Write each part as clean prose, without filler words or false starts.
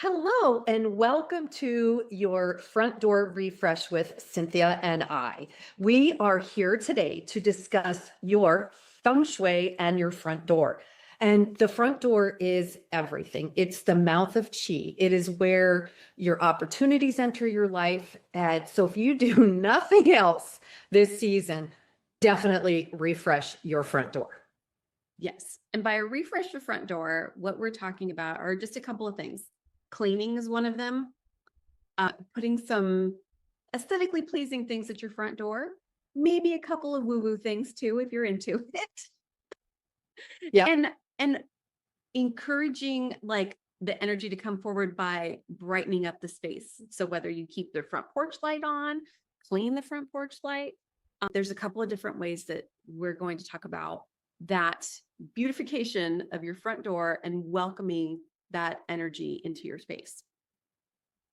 Hello, and welcome to your front door refresh with Cynthia and I. We are here today to discuss your feng shui and your front door. And the front door is everything. It's the mouth of chi. It is where your opportunities enter your life. And so if you do nothing else this season, definitely refresh your front door. Yes. And by a refresh the front door, what we're talking about are just a couple of things. Cleaning is one of them. Putting some aesthetically pleasing things at your front door. Maybe a couple of woo-woo things too, if you're into it. Yeah. And encouraging like the energy to come forward by brightening up the space. So whether you keep the front porch light on, clean the front porch light, there's a couple of different ways that we're going to talk about that beautification of your front door and welcoming that energy into your space.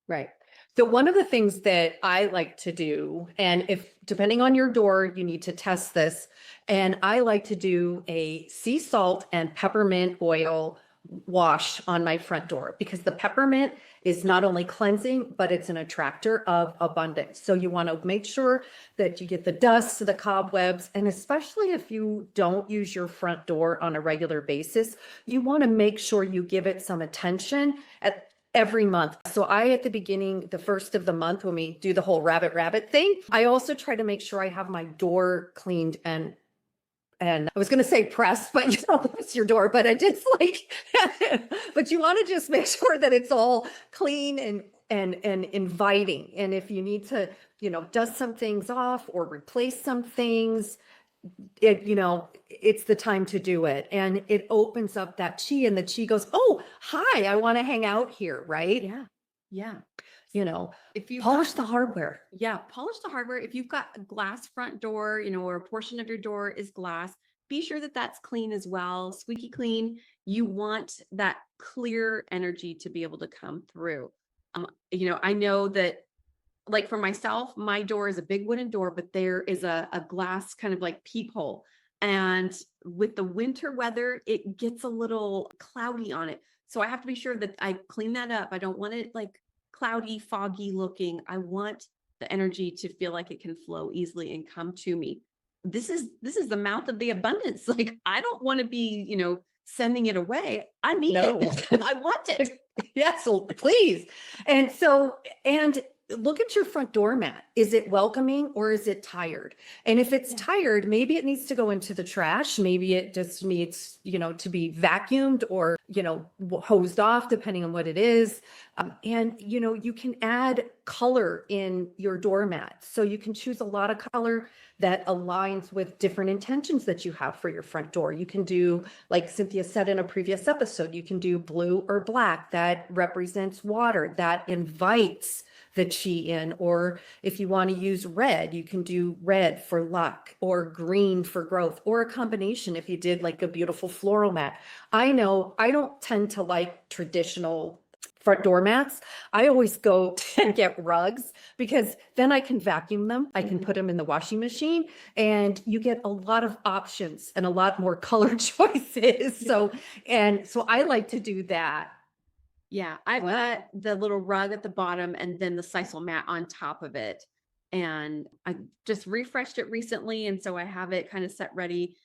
Right. So one of the things that I like to do, and if depending on your door, you need to test this, and I like to do a sea salt and peppermint oil wash on my front door because the peppermint is not only cleansing, but it's an attractor of abundance. So you want to make sure that you get the dust, the cobwebs, and especially if you don't use your front door on a regular basis, you want to make sure you give it some attention at every month. So at the beginning, the first of the month, when we do the whole rabbit thing, I also try to make sure I have my door cleaned and I was going to say pressed, but you don't press your door, but I just like, but you want to just make sure that it's all clean and inviting. And if you need to, dust some things off or replace some things, it's the time to do it. And it opens up that chi and the chi goes, oh, hi, I want to hang out here. Right. Yeah. Yeah. If you polish the hardware. Yeah. Polish the hardware. If you've got a glass front door, or a portion of your door is glass, be sure that that's clean as well. Squeaky clean. You want that clear energy to be able to come through. I know that like for myself, my door is a big wooden door, but there is a glass kind of like peephole. And with the winter weather, it gets a little cloudy on it. So I have to be sure that I clean that up. I don't want it like cloudy, foggy looking. I want the energy to feel like it can flow easily and come to me. This is the mouth of the abundance. Like I don't want to be, sending it away. I need it. I want it. Yes, please. And look at your front door mat. Is it welcoming or is it tired? And if it's tired, maybe it needs to go into the trash. Maybe it just needs, to be vacuumed or, hosed off, depending on what it is. You can add color in your doormat. So you can choose a lot of color that aligns with different intentions that you have for your front door. You can do, like Cynthia said in a previous episode, you can do blue or black that represents water, that invites the chi in. Or if you want to use red, you can do red for luck or green for growth, or a combination if you did like a beautiful floral mat. I know I don't tend to like traditional front door mats. I always go and get rugs because then I can vacuum them. I can put them in the washing machine and you get a lot of options and a lot more color choices. So I like to do that. Yeah, I've got the little rug at the bottom and then the sisal mat on top of it. And I just refreshed it recently. And so I have it kind of set ready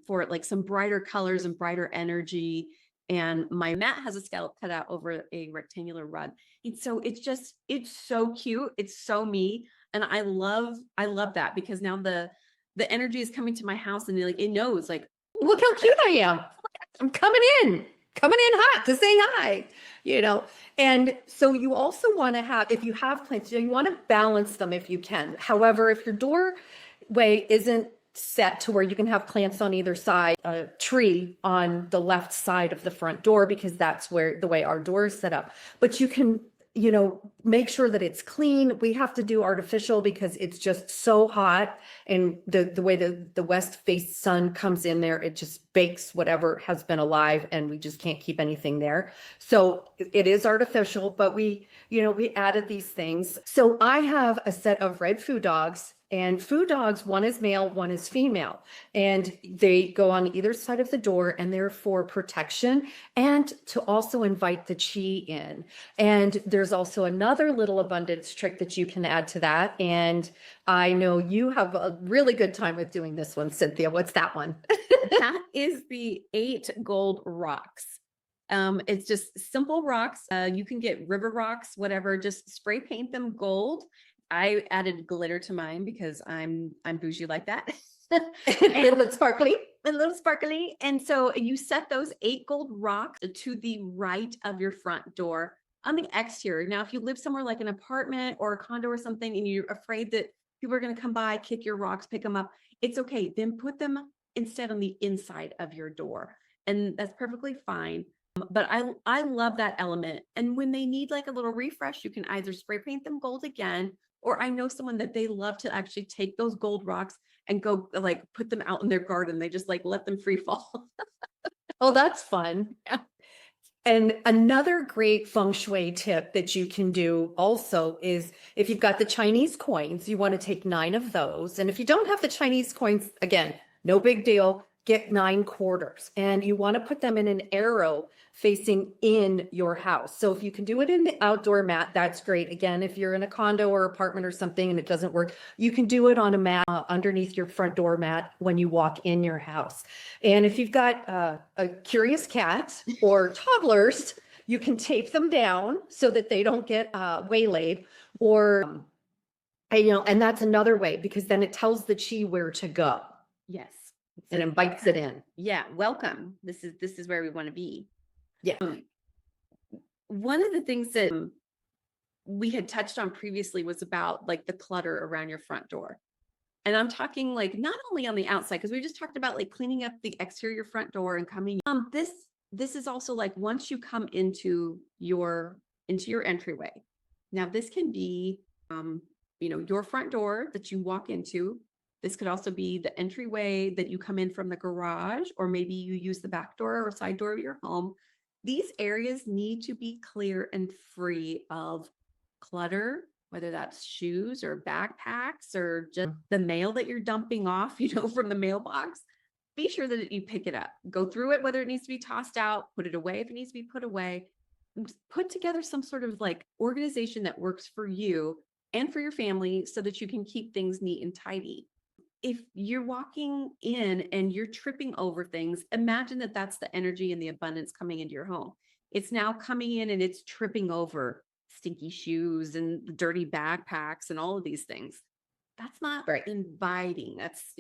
for like some brighter colors and brighter energy. And my mat has a scallop cut out over a rectangular rug. And so it's so cute. It's so me. And I love that because now the energy is coming to my house and it knows like, look how cute I am. I'm coming in hot to say hi, And so you also want to have, if you have plants, you want to balance them if you can. However, if your doorway isn't set to where you can have plants on either side, a tree on the left side of the front door, because that's the way our door is set up. But you can, make sure that it's clean. We have to do artificial because it's just so hot. And the way the west face sun comes in there, it just bakes whatever has been alive and we just can't keep anything there. So it is artificial, but we added these things. So I have a set of red food dogs. And food dogs, one is male, one is female. And they go on either side of the door and they're for protection and to also invite the chi in. And there's also another little abundance trick that you can add to that. And I know you have a really good time with doing this one, Cynthia. What's that one? That is the 8 gold rocks. It's just simple rocks. You can get river rocks, whatever, just spray paint them gold. I added glitter to mine because I'm bougie like that. A little sparkly. A little sparkly. And so you set those 8 gold rocks to the right of your front door on the exterior. Now, if you live somewhere like an apartment or a condo or something, and you're afraid that people are going to come by, kick your rocks, pick them up, it's okay. Then put them instead on the inside of your door. And that's perfectly fine. But I love that element. And when they need like a little refresh, you can either spray paint them gold again, or I know someone that they love to actually take those gold rocks and go like put them out in their garden. They just like let them free fall. Oh, that's fun. And another great feng shui tip that you can do also is if you've got the Chinese coins, you want to take 9 of those. And if you don't have the Chinese coins, again, no big deal. Get 9 quarters and you want to put them in an arrow facing in your house. So if you can do it in the outdoor mat, that's great. Again, if you're in a condo or apartment or something and it doesn't work, you can do it on a mat underneath your front door mat when you walk in your house. And if you've got a curious cat or toddlers, you can tape them down so that they don't get waylaid or, and that's another way because then it tells the chi where to go. Yes. It invites it in. Yeah, welcome. This is where we want to be. Yeah. One of the things that we had touched on previously was about like the clutter around your front door. And I'm talking like not only on the outside, because we just talked about like cleaning up the exterior front door and coming. This is also like once you come into your entryway. Now this can be your front door that you walk into. This could also be the entryway that you come in from the garage, or maybe you use the back door or side door of your home. These areas need to be clear and free of clutter, whether that's shoes or backpacks or just the mail that you're dumping off, from the mailbox. Be sure that you pick it up, go through it, whether it needs to be tossed out, put it away if it needs to be put away. Put together some sort of like organization that works for you and for your family so that you can keep things neat and tidy. If you're walking in and you're tripping over things, imagine that that's the energy and the abundance coming into your home. It's now coming in and it's tripping over stinky shoes and dirty backpacks and all of these things. That's not right. Inviting. That's,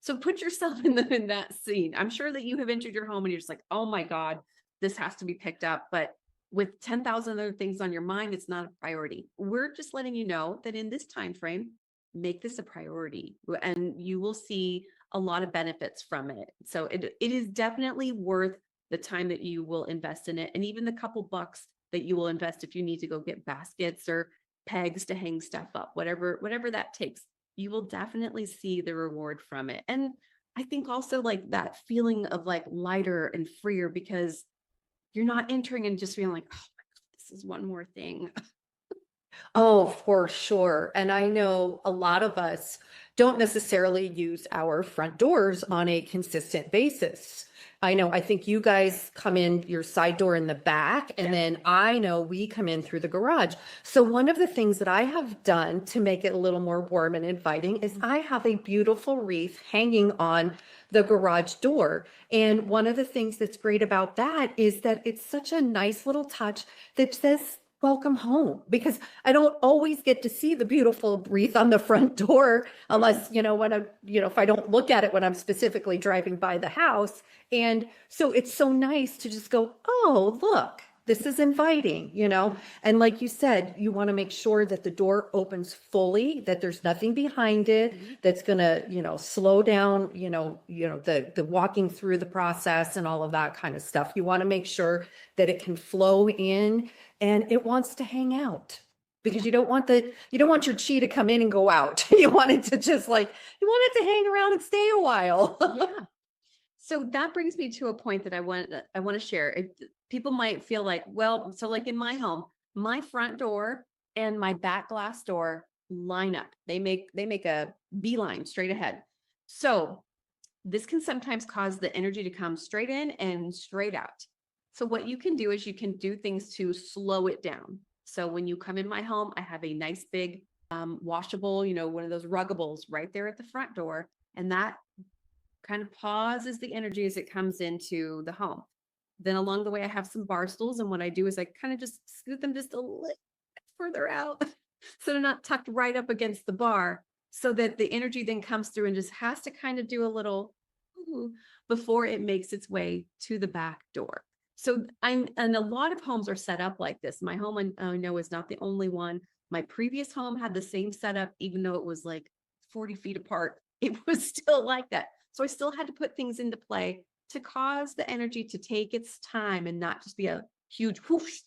so put yourself in that scene. I'm sure that you have entered your home and you're just like, oh my God, this has to be picked up. But with 10,000 other things on your mind, it's not a priority. We're just letting you know that in this time frame, make this a priority and you will see a lot of benefits from it. So it is definitely worth the time that you will invest in it, and even the couple bucks that you will invest if you need to go get baskets or pegs to hang stuff up, whatever that takes. You will definitely see the reward from it. And I think also like that feeling of like lighter and freer because you're not entering and just feeling like, oh my God, this is one more thing. Oh, for sure. And I know a lot of us don't necessarily use our front doors on a consistent basis. I think you guys come in your side door in the back, and then I know we come in through the garage. So one of the things that I have done to make it a little more warm and inviting is I have a beautiful wreath hanging on the garage door. And one of the things that's great about that is that it's such a nice little touch that says, welcome home, because I don't always get to see the beautiful wreath on the front door unless, if I don't look at it when I'm specifically driving by the house. And so it's so nice to just go, oh, look, This is inviting, and like you said, you want to make sure that the door opens fully, that there's nothing behind it that's going to, slow down, the walking through the process and all of that kind of stuff. You want to make sure that it can flow in and it wants to hang out. Because you don't want your chi to come in and go out. You want it to just you want it to hang around and stay a while. Yeah. So that brings me to a point that I want to share. People might feel like, well, so like in my home, my front door and my back glass door line up. They make a beeline straight ahead. So this can sometimes cause the energy to come straight in and straight out. So what you can do is you can do things to slow it down. So when you come in my home, I have a nice big washable, one of those ruggables right there at the front door. And that kind of pauses the energy as it comes into the home. Then along the way, I have some bar stools. And what I do is I kind of just scoot them just a little further out so they're not tucked right up against the bar, so that the energy then comes through and just has to kind of do a little before it makes its way to the back door. So and a lot of homes are set up like this. My home, I know, is not the only one. My previous home had the same setup, even though it was like 40 feet apart. It was still like that. So I still had to put things into play to cause the energy to take its time and not just be a huge whoosh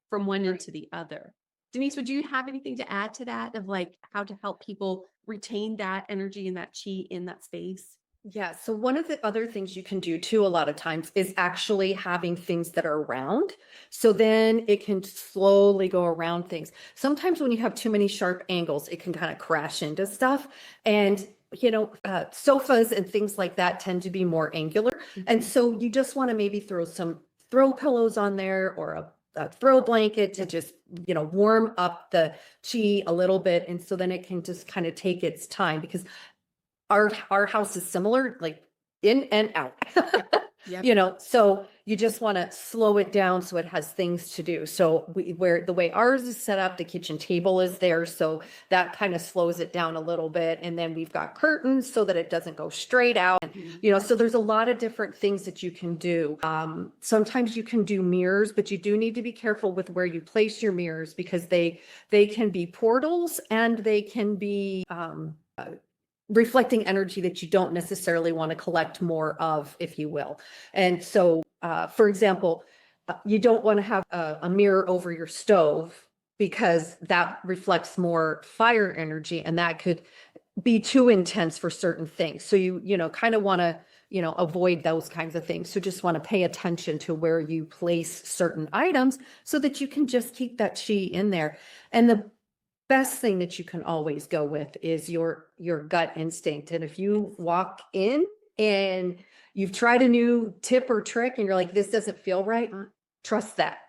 from one end to the other. Denise, would you have anything to add to that, of like how to help people retain that energy and that chi in that space? Yeah. So one of the other things you can do too, a lot of times, is actually having things that are round. So then it can slowly go around things. Sometimes when you have too many sharp angles, it can kind of crash into stuff. And sofas and things like that tend to be more angular. And so you just want to maybe throw some throw pillows on there, or a throw blanket to just, warm up the chi a little bit. And so then it can just kind of take its time, because our house is similar, like in and out. Yep. So you just want to slow it down so it has things to do. So where the way ours is set up, the kitchen table is there, so that kind of slows it down a little bit. And then we've got curtains so that it doesn't go straight out. So there's a lot of different things that you can do. Sometimes you can do mirrors, but you do need to be careful with where you place your mirrors, because they can be portals, and they can be reflecting energy that you don't necessarily want to collect more of, if you will. And so, for example, you don't want to have a mirror over your stove, because that reflects more fire energy, and that could be too intense for certain things. So you kind of want to, avoid those kinds of things. So just want to pay attention to where you place certain items, so that you can just keep that chi in there. And the best thing that you can always go with is your gut instinct. And if you walk in and you've tried a new tip or trick and you're like, this doesn't feel right, trust that.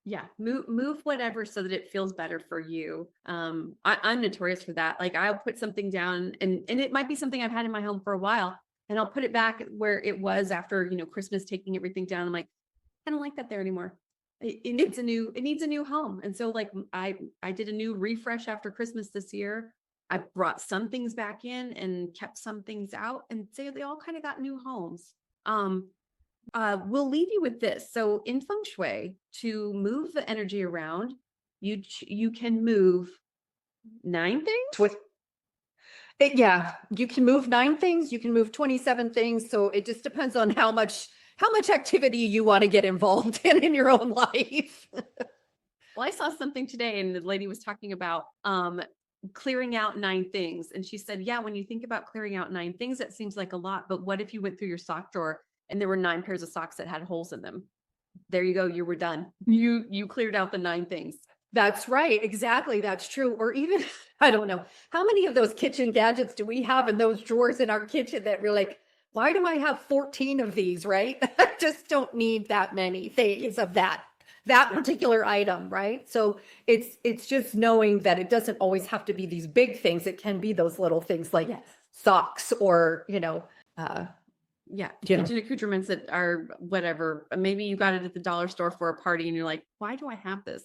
Yeah. Move whatever so that it feels better for you. I'm notorious for that. Like, I'll put something down, and it might be something I've had in my home for a while, and I'll put it back where it was after, Christmas, taking everything down. I'm like, I don't like that there anymore. It needs a new home. And so, like, I did a new refresh after Christmas this year. I brought some things back in and kept some things out, and say they all kind of got new homes. We'll leave you with this. So in Feng Shui, to move the energy around, you can move 9 things. Yeah, you can move 9 things, you can move 27 things. So it just depends on how much activity you want to get involved in your own life. Well, I saw something today, and the lady was talking about clearing out 9 things. And she said, yeah, when you think about clearing out 9 things, that seems like a lot. But what if you went through your sock drawer and there were 9 pairs of socks that had holes in them? There you go. You were done. You cleared out the 9 things. That's right. Exactly. That's true. Or even, I don't know, how many of those kitchen gadgets do we have in those drawers in our kitchen that we're like, why do I have 14 of these, right? I just don't need that many things of that particular item, right? So it's just knowing that it doesn't always have to be these big things. It can be those little things like socks, or, kitchen accoutrements that are whatever. Maybe you got it at the dollar store for a party, and you're like, why do I have this?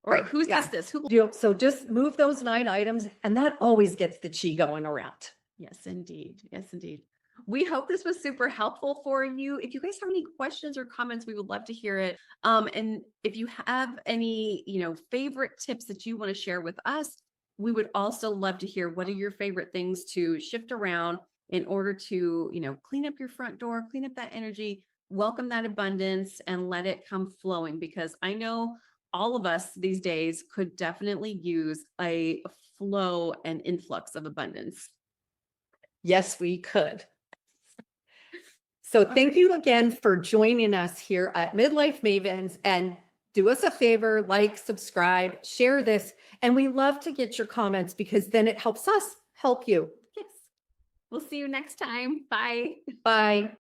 Or right. Who's this? So just move those 9 items, and that always gets the chi going around. Yes, indeed. Yes, indeed. We hope this was super helpful for you. If you guys have any questions or comments, we would love to hear it. And if you have any, favorite tips that you want to share with us, we would also love to hear what are your favorite things to shift around in order to, clean up your front door, clean up that energy, welcome that abundance, and let it come flowing. Because I know all of us these days could definitely use a flow and influx of abundance. Yes, we could. So thank you again for joining us here at Midlife Mavens, and do us a favor, like, subscribe, share this. And we love to get your comments because then it helps us help you. Yes. We'll see you next time. Bye. Bye.